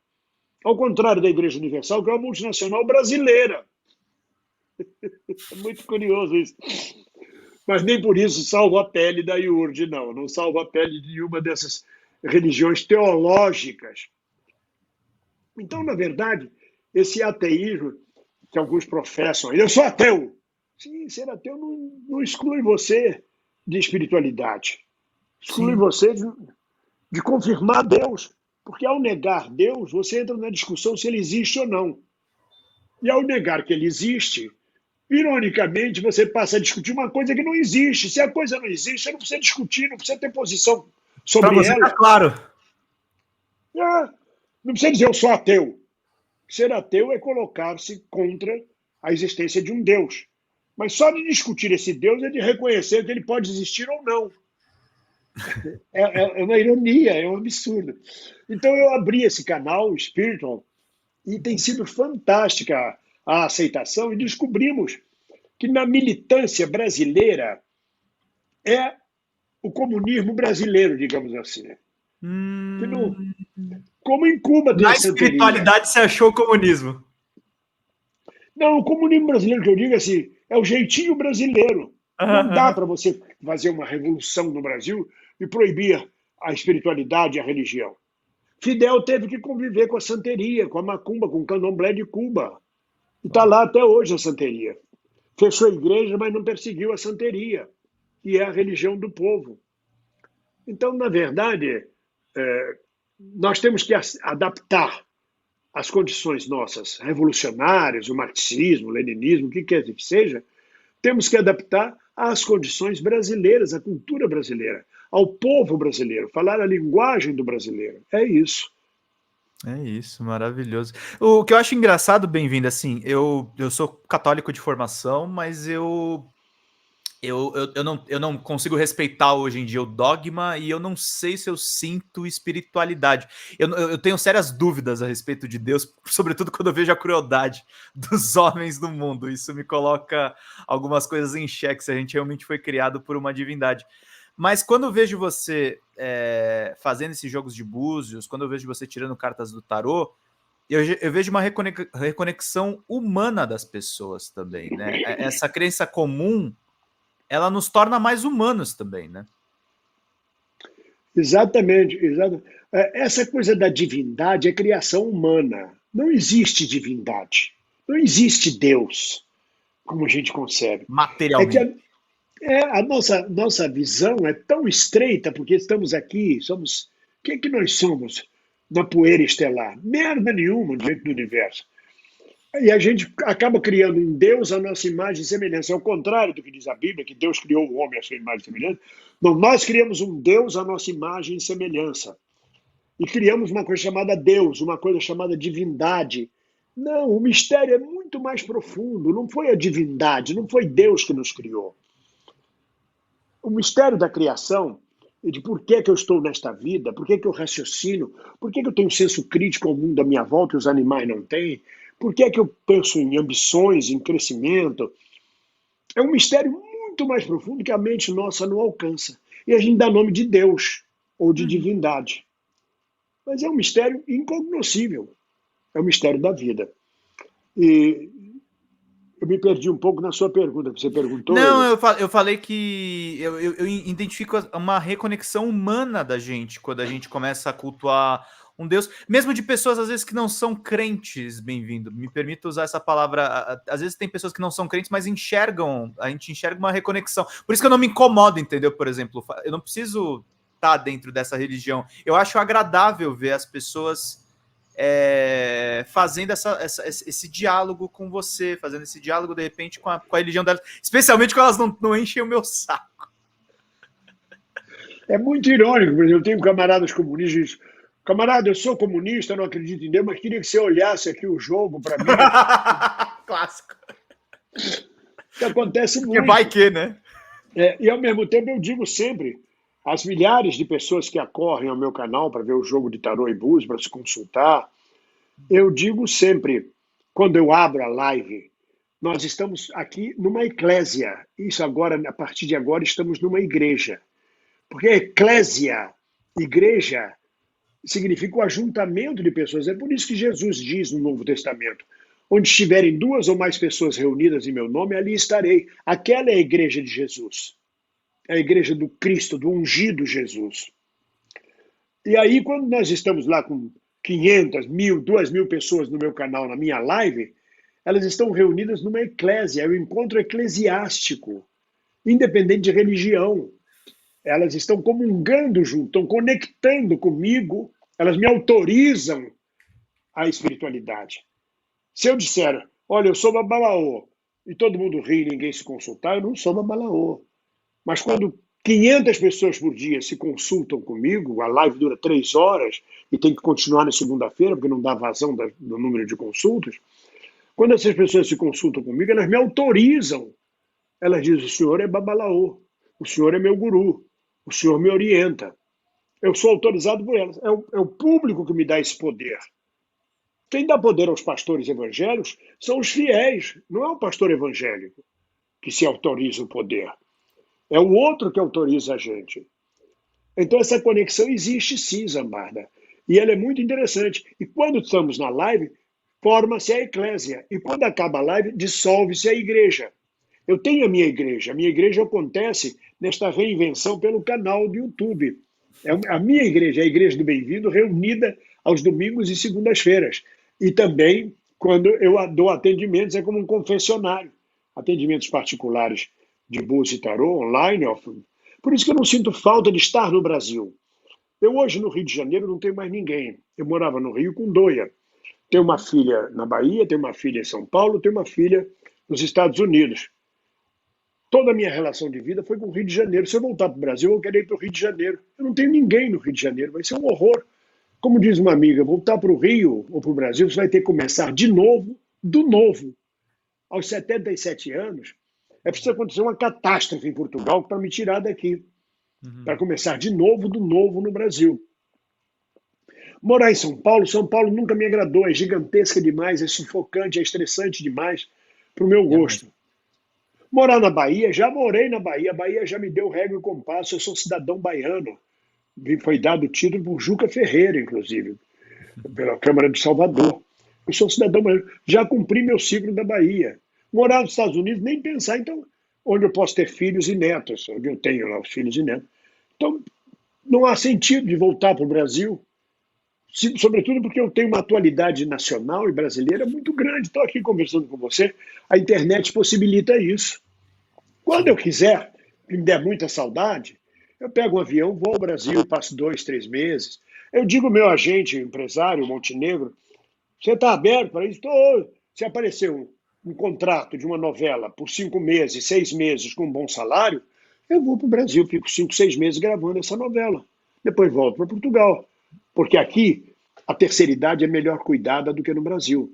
Ao contrário da Igreja Universal, que é uma multinacional brasileira. É muito curioso isso. Mas nem por isso salva a pele da IURD, não. Não salva a pele de nenhuma dessas religiões teológicas. Então, na verdade, esse ateísmo que alguns professam, eu sou ateu. Sim, ser ateu não exclui você de espiritualidade. Exclui você de confirmar Deus. Porque ao negar Deus, você entra na discussão se ele existe ou não. E ao negar que ele existe, ironicamente, você passa a discutir uma coisa que não existe. Se a coisa não existe, você não precisa discutir, não precisa ter posição sobre pra você ela. Tá claro. Não precisa dizer eu sou ateu. Ser ateu é colocar-se contra a existência de um Deus. Mas só de discutir esse Deus é de reconhecer que ele pode existir ou não. É uma ironia, é um absurdo. Então eu abri esse canal, Spiritual, e tem sido fantástica a aceitação, e descobrimos que na militância brasileira é o comunismo brasileiro, digamos assim. Como em Cuba tem Na a santeria. espiritualidade você achou o comunismo. Não, o comunismo brasileiro que eu digo assim, é o jeitinho brasileiro. Não dá para você fazer uma revolução no Brasil e proibir a espiritualidade e a religião. Fidel teve que conviver com a santeria, com a macumba, com o candomblé de Cuba. E está lá até hoje a santeria. Fechou a igreja, mas não perseguiu a santeria, que é a religião do povo. Então, na verdade, nós temos que adaptar as condições nossas revolucionárias, o marxismo, o leninismo, o que quer que seja, temos que adaptar às condições brasileiras, à cultura brasileira, ao povo brasileiro, falar a linguagem do brasileiro. É isso. É isso, maravilhoso. O que eu acho engraçado, bem-vindo, assim, eu sou católico de formação, mas eu não consigo respeitar hoje em dia o dogma e eu não sei se eu sinto espiritualidade. Eu tenho sérias dúvidas a respeito de Deus, sobretudo quando eu vejo a crueldade dos homens do mundo. Isso me coloca algumas coisas em xeque, se a gente realmente foi criado por uma divindade. Mas quando eu vejo você fazendo esses jogos de búzios, quando eu vejo você tirando cartas do tarô, eu vejo uma reconexão humana das pessoas também, né? Essa crença comum, ela nos torna mais humanos também, né? Exatamente, exatamente. Essa coisa da divindade é criação humana. Não existe divindade. Não existe Deus, como a gente concebe. É que Materialmente. a nossa visão é tão estreita, porque estamos aqui, somos. O que é que nós somos na poeira estelar? Merda nenhuma diante do universo. E a gente acaba criando um Deus à nossa imagem e semelhança. Ao contrário do que diz a Bíblia, que Deus criou o homem à sua imagem e semelhança. Não, nós criamos um Deus à nossa imagem e semelhança. E criamos uma coisa chamada Deus, uma coisa chamada divindade. Não, o mistério é muito mais profundo. Não foi a divindade, não foi Deus que nos criou. O mistério da criação e de por que eu estou nesta vida, por que eu raciocino, por que eu tenho senso crítico ao mundo à minha volta e os animais não têm, por que eu penso em ambições, em crescimento, é um mistério muito mais profundo que a mente nossa não alcança. E a gente dá nome de Deus ou de Uhum. divindade. Mas é um mistério incognoscível. É o mistério da vida. E eu me perdi um pouco na sua pergunta, que você perguntou. Não, eu falei que eu identifico uma reconexão humana da gente quando a gente começa a cultuar um Deus, mesmo de pessoas às vezes que não são crentes, bem-vindo. Me permito usar essa palavra. Às vezes tem pessoas que não são crentes, mas a gente enxerga uma reconexão. Por isso que eu não me incomodo, entendeu? Por exemplo, eu não preciso estar dentro dessa religião. Eu acho agradável ver as pessoas fazendo esse diálogo com você, fazendo esse diálogo, de repente, com a religião delas, especialmente quando elas não enchem o meu saco. É muito irônico, por exemplo, eu tenho camaradas comunistas que dizem, camarada, eu sou comunista, não acredito em Deus, mas queria que você olhasse aqui o jogo para mim. Clássico. Que acontece Porque vai muito. que, né? E ao mesmo tempo eu digo sempre, as milhares de pessoas que acorrem ao meu canal para ver o jogo de tarô e búzios, para se consultar, eu digo sempre, quando eu abro a live, nós estamos aqui numa eclésia. Isso agora, a partir de agora, estamos numa igreja. Porque eclésia, igreja, significa o ajuntamento de pessoas. É por isso que Jesus diz no Novo Testamento: onde estiverem duas ou mais pessoas reunidas em meu nome, ali estarei. Aquela é a igreja de Jesus. É a igreja do Cristo, do ungido Jesus. E aí, quando nós estamos lá com 500, 1.000, 2.000 pessoas no meu canal, na minha live, elas estão reunidas numa eclésia, é um encontro eclesiástico, independente de religião. Elas estão comungando junto, estão conectando comigo, elas me autorizam à espiritualidade. Se eu disser, olha, eu sou babalaô, e todo mundo ri e ninguém se consultar, eu não sou babalaô. Mas quando 500 pessoas por dia se consultam comigo, a live dura 3 horas e tem que continuar na segunda-feira, porque não dá vazão do número de consultas. Quando essas pessoas se consultam comigo, elas me autorizam. Elas dizem, o senhor é babalaô, o senhor é meu guru, o senhor me orienta. Eu sou autorizado por elas. É o público que me dá esse poder. Quem dá poder aos pastores evangélicos são os fiéis, não é o pastor evangélico que se autoriza o poder. É o outro que autoriza a gente. Então essa conexão existe sim, Zambarda. E ela é muito interessante. E quando estamos na live, forma-se a eclésia. E quando acaba a live, dissolve-se a igreja. Eu tenho a minha igreja. A minha igreja acontece nesta reinvenção pelo canal do YouTube. É a minha igreja, a Igreja do Bem-vindo, reunida aos domingos e segundas-feiras. E também, quando eu dou atendimentos, é como um confessionário. Atendimentos particulares de búzios e tarô, online. Por isso que eu não sinto falta de estar no Brasil. Eu hoje no Rio de Janeiro não tenho mais ninguém. Eu morava no Rio com Doia. Tenho uma filha na Bahia, tenho uma filha em São Paulo, tenho uma filha nos Estados Unidos. Toda a minha relação de vida foi com o Rio de Janeiro. Se eu voltar para o Brasil, eu quero ir para o Rio de Janeiro. Eu não tenho ninguém no Rio de Janeiro, vai ser um horror. Como diz uma amiga, voltar para o Rio ou para o Brasil, você vai ter que começar de novo, do novo. Aos 77 anos, é preciso acontecer uma catástrofe em Portugal para me tirar daqui, para começar de novo, do novo no Brasil. Morar em São Paulo nunca me agradou, é gigantesca demais, é sufocante, é estressante demais para o meu gosto. Morar na Bahia, já morei na Bahia, a Bahia já me deu régua e compasso, eu sou cidadão baiano. Me foi dado o título por Juca Ferreira, inclusive, pela Câmara de Salvador. Eu sou cidadão baiano, já cumpri meu ciclo da Bahia. Morar nos Estados Unidos, nem pensar, então, onde eu posso ter filhos e netos, onde eu tenho lá os filhos e netos. Então, não há sentido de voltar para o Brasil, sobretudo porque eu tenho uma atualidade nacional e brasileira muito grande. Estou aqui conversando com você, a internet possibilita isso. Quando eu quiser, me der muita saudade, eu pego um avião, vou ao Brasil, passo 2, 3 meses. Eu digo ao meu agente, empresário, Montenegro, você está aberto para isso? Estou. Se aparecer um contrato de uma novela por 5 meses, 6 meses com um bom salário, eu vou para o Brasil, fico 5, 6 meses gravando essa novela. Depois volto para Portugal. Porque aqui a terceira idade é melhor cuidada do que no Brasil.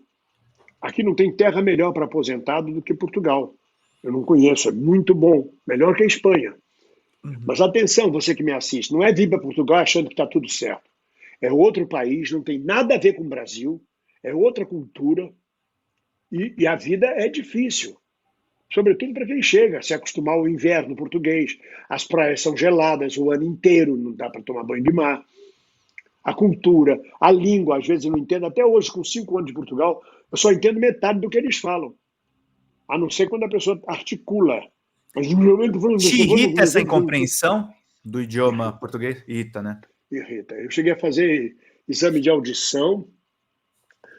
Aqui não tem terra melhor para aposentado do que Portugal. Eu não conheço, é muito bom, melhor que a Espanha. Mas atenção, você que me assiste, não é vir para Portugal achando que está tudo certo. É outro país, não tem nada a ver com o Brasil, é outra cultura e a vida é difícil. Sobretudo para quem chega, se acostumar ao inverno português. As praias são geladas o ano inteiro, não dá para tomar banho de mar. A cultura, a língua, às vezes eu não entendo. Até hoje, com 5 anos de Portugal, eu só entendo metade do que eles falam. A não ser quando a pessoa articula. Mas no momento Te irrita essa incompreensão do idioma português? Irrita, né? Irrita. Eu cheguei a fazer exame de audição.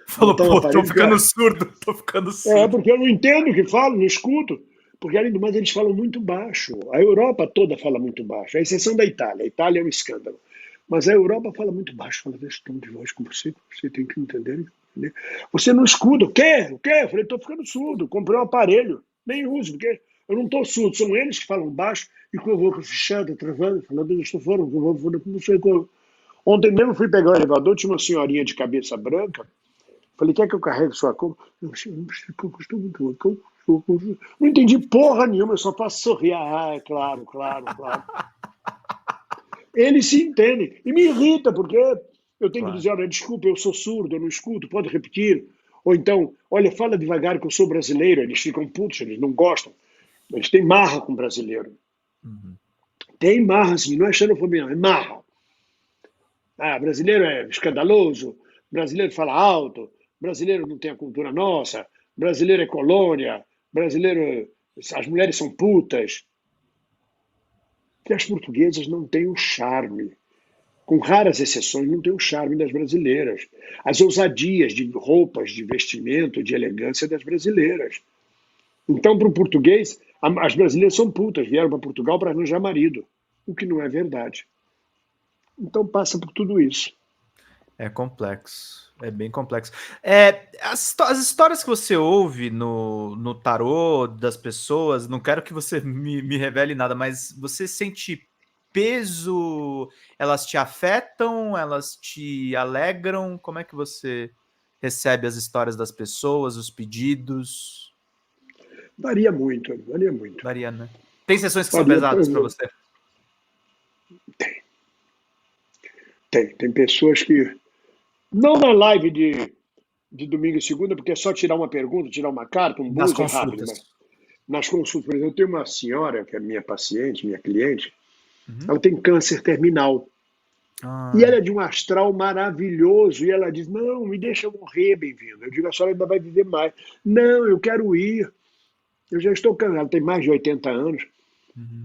Falou, pô, tô ficando surdo. É, porque eu não entendo o que falam, não escuto. Porque, além do mais, eles falam muito baixo. A Europa toda fala muito baixo, à exceção da Itália. A Itália é um escândalo. Mas a Europa fala muito baixo, fala desse tom de voz com você tem que entender. Você não escuta, o quê? O quê? Eu falei, estou ficando surdo, comprei um aparelho, nem uso, porque eu não estou surdo, são eles que falam baixo e com a boca fechada, travando, falando, eu estou fora, não sei como. Ontem mesmo fui pegar o elevador, tinha uma senhorinha de cabeça branca, falei, quer que eu carregue sua compra? Não entendi porra nenhuma, eu só faço sorrir. Ah, é claro. Eles se entendem. E me irrita, porque eu tenho que dizer, olha, desculpa, eu sou surdo, eu não escuto, pode repetir. Ou então, olha, fala devagar que eu sou brasileiro. Eles ficam putos, eles não gostam. Eles têm marra com brasileiro. Tem marra, assim, não é xenofobia, não, é marra. Ah, brasileiro é escandaloso, brasileiro fala alto, brasileiro não tem a cultura nossa, brasileiro é colônia, brasileiro, as mulheres são putas. Que as portuguesas não têm o charme, com raras exceções, não têm o charme das brasileiras. As ousadias de roupas, de vestimento, de elegância das brasileiras. Então, para o português, as brasileiras são putas, vieram para Portugal para arranjar marido, o que não é verdade. Então, passa por tudo isso. É complexo, é bem complexo. As histórias que você ouve no tarô das pessoas, não quero que você me revele nada, mas você sente peso? Elas te afetam? Elas te alegram? Como é que você recebe as histórias das pessoas, os pedidos? Varia muito, varia muito. Varia, né? Tem sessões que são pesadas para você? Tem pessoas que... Não na live de domingo e segunda, porque é só tirar uma pergunta, tirar uma carta, um buzz rápido. Mas nas consultas, por exemplo, eu tenho uma senhora, que é minha paciente, minha cliente, ela tem câncer terminal. E ela é de um astral maravilhoso. E ela diz, não, me deixa morrer, bem-vindo. Eu digo, a senhora ainda vai viver mais. Não, eu quero ir. Eu já estou cansado. Ela tem mais de 80 anos.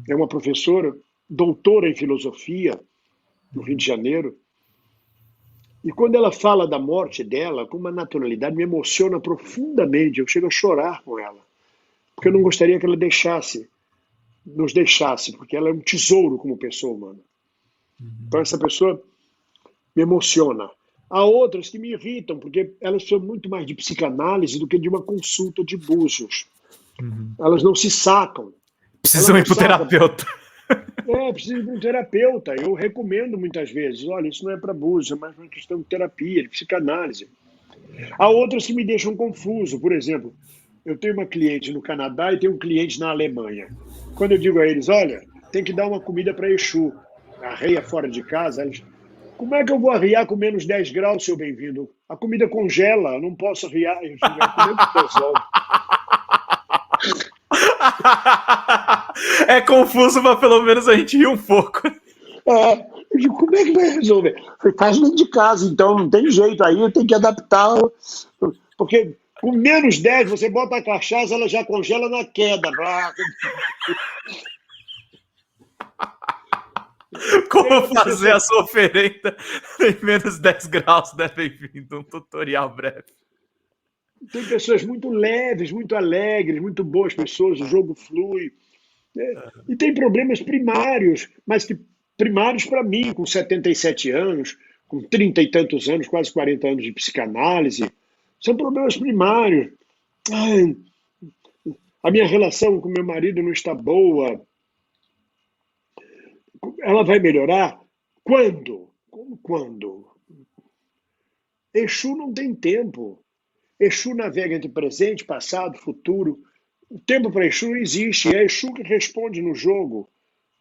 É uma professora, doutora em filosofia, no Rio de Janeiro. E quando ela fala da morte dela, com uma naturalidade, me emociona profundamente. Eu chego a chorar com ela. Porque eu não gostaria que ela nos deixasse, porque ela é um tesouro como pessoa humana. Então essa pessoa me emociona. Há outras que me irritam, porque elas são muito mais de psicanálise do que de uma consulta de búzios. Uhum. Elas não se sacam. Ela Precisam não ir pro saca. terapeuta. Precisa de um terapeuta. Eu recomendo muitas vezes. Olha, isso não é para búzios, é mais uma questão de terapia, de psicanálise. Há outras que me deixam confuso. Por exemplo, eu tenho uma cliente no Canadá e tenho um cliente na Alemanha. Quando eu digo a eles, olha, tem que dar uma comida para Exu, arreia fora de casa, eles, como é que eu vou arriar com menos 10 graus, seu bem-vindo? A comida congela, eu não posso arriar. Eu digo, como é que resolve? É confuso, mas pelo menos a gente ri um pouco. Eu digo, como é que vai resolver? Faz dentro de casa, então não tem jeito, aí tem que adaptar. Porque com menos 10 você bota a cachaça, ela já congela na queda. Como fazer a sua oferenda em menos 10 graus, né? Bem-vindo, um tutorial breve. Tem pessoas muito leves, muito alegres, muito boas pessoas, o jogo flui. Né? E tem problemas primários, mas que primários para mim, com 77 anos, com 30 e tantos anos, quase 40 anos de psicanálise, são problemas primários. Ai, a minha relação com meu marido não está boa. Ela vai melhorar? Quando? Como quando? Exu não tem tempo. Exu navega entre presente, passado, futuro. O tempo para Exu não existe. É Exu que responde no jogo.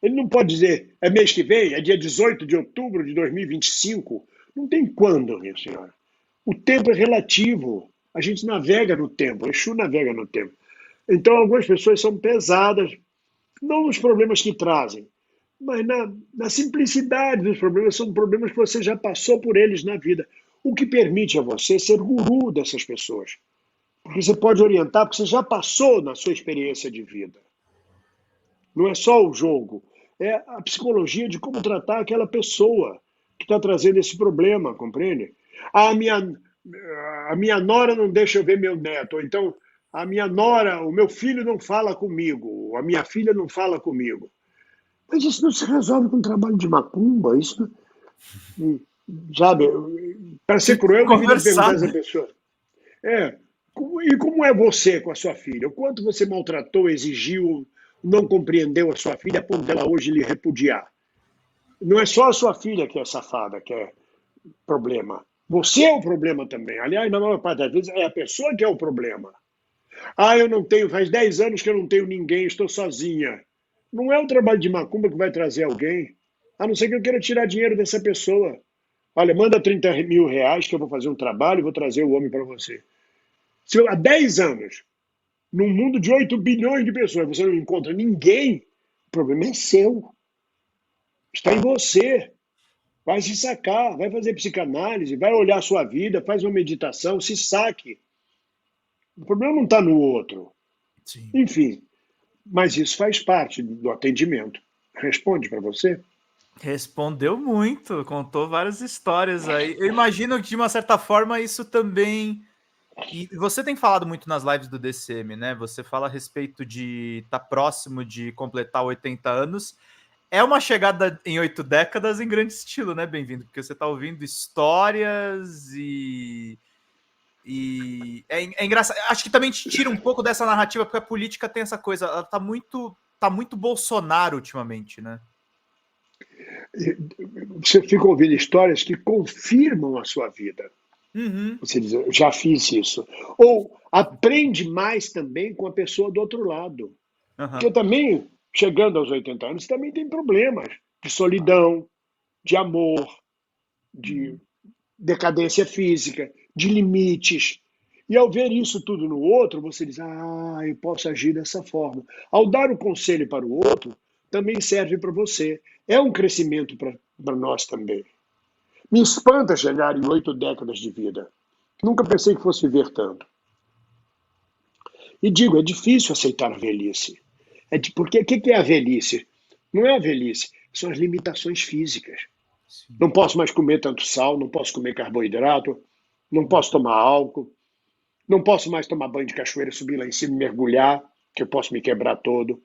Ele não pode dizer é mês que vem, é dia 18 de outubro de 2025. Não tem quando, minha senhora. O tempo é relativo. A gente navega no tempo. Exu navega no tempo. Então, algumas pessoas são pesadas, não nos problemas que trazem, mas na simplicidade dos problemas. São problemas que você já passou por eles na vida. O que permite a você ser guru dessas pessoas. Porque você pode orientar, porque você já passou na sua experiência de vida. Não é só o jogo, é a psicologia de como tratar aquela pessoa que está trazendo esse problema, compreende? A minha, a minha nora não deixa eu ver meu neto, ou então a minha nora, o meu filho não fala comigo, a minha filha não fala comigo. Mas isso não se resolve com trabalho de macumba, isso, sabe, para ser Tem que cruel, eu deveria perguntar conversar, a essa né? pessoa. É, e como é você com a sua filha? O quanto você maltratou, exigiu, não compreendeu a sua filha a ponto dela hoje lhe repudiar? Não é só a sua filha que é safada, que é problema. Você é o problema também. Aliás, na maior parte das vezes é a pessoa que é o problema. Eu não tenho, faz 10 anos que eu não tenho ninguém, estou sozinha. Não é o trabalho de macumba que vai trazer alguém, a não ser que eu queira tirar dinheiro dessa pessoa. Olha, manda 30 mil reais que eu vou fazer um trabalho e vou trazer o homem para você. Se há 10 anos, num mundo de 8 bilhões de pessoas, você não encontra ninguém, o problema é seu. Está em você. Vai se sacar, vai fazer psicanálise, vai olhar a sua vida, faz uma meditação, se saque. O problema não está no outro. Sim. Enfim, mas isso faz parte do atendimento. Responde para você? Respondeu muito, contou várias histórias aí. Eu imagino que, de uma certa forma, isso também. E você tem falado muito nas lives do DCM, né? Você fala a respeito de estar próximo de completar 80 anos. É uma chegada em 8 décadas em grande estilo, né? Bem-vindo, porque você está ouvindo histórias e é engraçado. Acho que também te tira um pouco dessa narrativa, porque a política tem essa coisa, ela tá muito Bolsonaro ultimamente, né? Você fica ouvindo histórias que confirmam a sua vida. Uhum. Você diz, eu já fiz isso. Ou aprende mais também com a pessoa do outro lado. Uhum. Porque também, chegando aos 80 anos, também tem problemas de solidão, de amor, de decadência física, de limites. E ao ver isso tudo no outro, você diz: eu posso agir dessa forma. Ao dar o conselho para o outro, também serve para você. É um crescimento para nós também. Me espanta chegar em 8 décadas de vida. Nunca pensei que fosse viver tanto. E digo, é difícil aceitar a velhice. Porque o que é a velhice? Não é a velhice, são as limitações físicas. Sim. Não posso mais comer tanto sal, não posso comer carboidrato, não posso tomar álcool, não posso mais tomar banho de cachoeira, subir lá em cima e mergulhar, que eu posso me quebrar todo.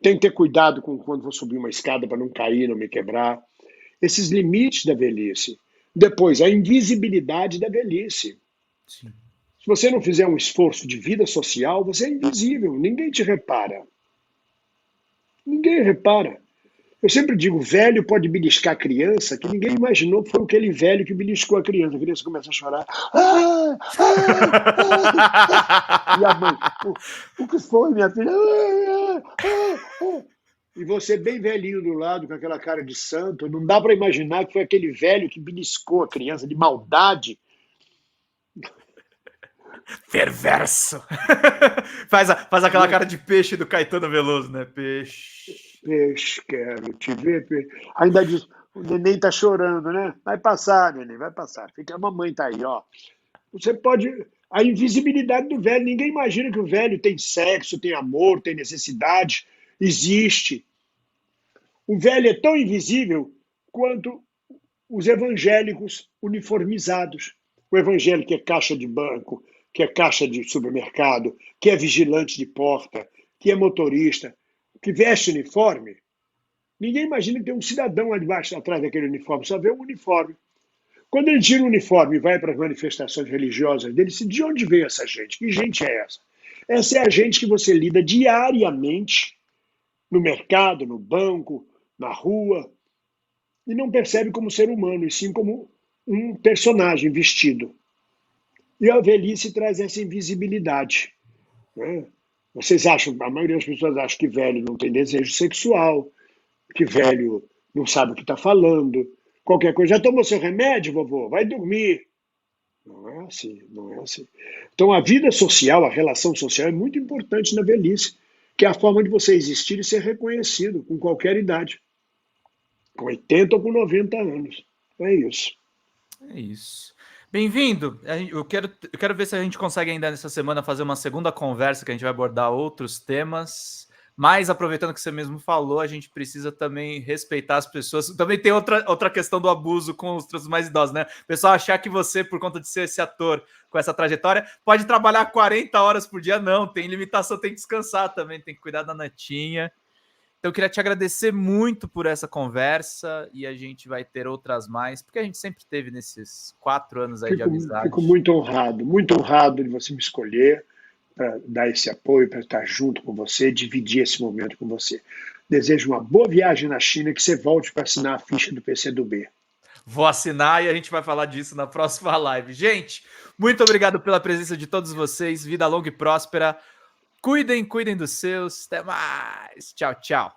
Tenho que ter cuidado com quando vou subir uma escada para não cair, não me quebrar. Esses limites da velhice. Depois, a invisibilidade da velhice. Sim. Se você não fizer um esforço de vida social, você é invisível, ninguém te repara. Ninguém repara. Eu sempre digo, velho pode beliscar a criança, que ninguém imaginou que foi aquele velho que beliscou a criança começa a chorar. E a mãe, o que foi, minha filha? E você bem velhinho do lado, com aquela cara de santo, não dá para imaginar que foi aquele velho que beliscou a criança de maldade. Perverso! faz aquela cara de peixe do Caetano Veloso, né? Peixe. Peixe, quero te ver. Peixe. Ainda diz, o neném tá chorando, né? Vai passar, neném, vai passar. Fica, a mamãe tá aí, ó. Você pode. A invisibilidade do velho. Ninguém imagina que o velho tem sexo, tem amor, tem necessidade. Existe. O velho é tão invisível quanto os evangélicos uniformizados. O evangélico que é caixa de banco, que é caixa de supermercado, que é vigilante de porta, que é motorista, que veste uniforme. Ninguém imagina que tem um cidadão lá debaixo, atrás daquele uniforme, só vê um uniforme. Quando ele tira o uniforme e vai para as manifestações religiosas dele, de onde veio essa gente? Que gente é essa? Essa é a gente que você lida diariamente no mercado, no banco, na rua, e não percebe como ser humano, e sim como um personagem vestido. E a velhice traz essa invisibilidade. Né? Vocês acham, a maioria das pessoas acha que velho não tem desejo sexual, que velho não sabe o que está falando, qualquer coisa. Já tomou seu remédio, vovô? Vai dormir. Não é assim, não é assim. Então a vida social, a relação social é muito importante na velhice, que é a forma de você existir e ser reconhecido com qualquer idade. Com 80 ou com 90 anos. É isso. É isso. Bem-vindo. Eu quero ver se a gente consegue ainda nessa semana fazer uma segunda conversa que a gente vai abordar outros temas. Mas aproveitando que você mesmo falou, a gente precisa também respeitar as pessoas. Também tem outra questão do abuso com os mais idosos, né? O pessoal achar que você, por conta de ser esse ator com essa trajetória, pode trabalhar 40 horas por dia. Não, tem limitação, tem que descansar também, tem que cuidar da netinha. Então, eu queria te agradecer muito por essa conversa e a gente vai ter outras mais, porque a gente sempre teve nesses 4 anos aí de amizade. Fico muito honrado de você me escolher para dar esse apoio, para estar junto com você, dividir esse momento com você. Desejo uma boa viagem na China, que você volte para assinar a ficha do PCdoB. Vou assinar e a gente vai falar disso na próxima live. Gente, muito obrigado pela presença de todos vocês. Vida longa e próspera. Cuidem dos seus. Até mais. Tchau, tchau.